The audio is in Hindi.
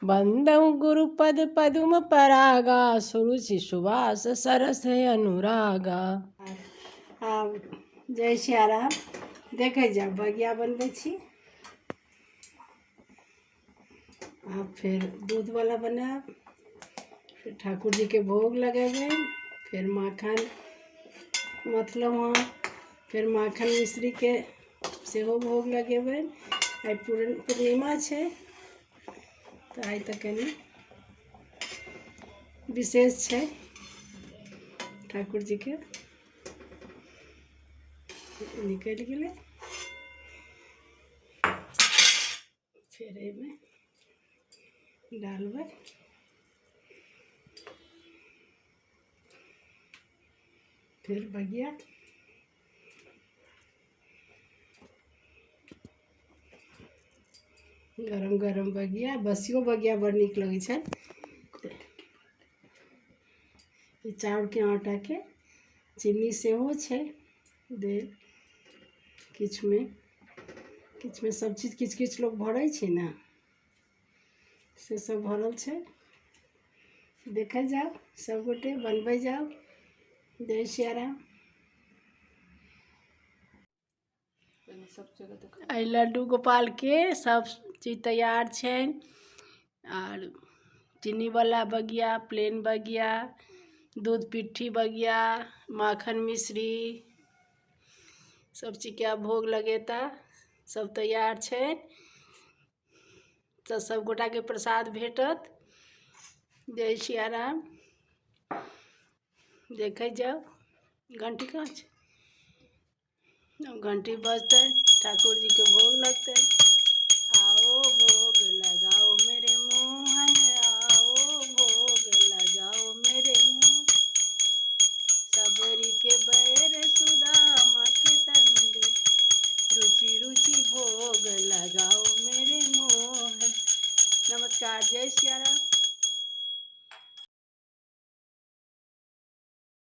वंदौ गुरुपद पद्म परागा सुरुचि सुवास सरस अनुरागा। जय सिया राम। देखे जाओ बगिया बनबै छी। अब फिर दूध वाला बनाब, फिर ठाकुर जी के भोग लगेबै, फिर माखन मतलब वहाँ फिर माखन मिश्री के सेहो भोग लगेबै। आई पूर्णिमा छै तो आई तो कनी विशेष छै ठाकुर जी के। निकल गए फिर एहिमे डालबै। फिर बगिया गरम गरम बगिया, बसियो बगिया बड़ नीक लगै छै। चाउर के आटा के चीनी सेहो छै देल, किछ में सब चीज किछ लोग भरै छै ना, से सब भरल छै। देखे जाओ सब गोटे बनबै जाओ। जय सिया राम। आई लड्डू गोपाल के सब चीज तैयार छै। और चीनी वाला बगिया, प्लेन बगिया, दूध पिट्ठी बगिया, माखन मिश्री सब चीज के भोग लगेता, सब तैयार छै। तो सब गोटा के प्रसाद भेटत। जय सिया राम। देखे जाओ घंटी कहाँ छै, घंटी बजते ठाकुर जी के भोग लगते। आओ भोग लगाओ मेरे मोहन, आओ भोग लगाओ मेरे मुँह। सबरी के बैर सुदामा के तंदुल, रुचि रुचि भोग लगाओ मेरे मोहन। नमस्कार। जय सिया राम।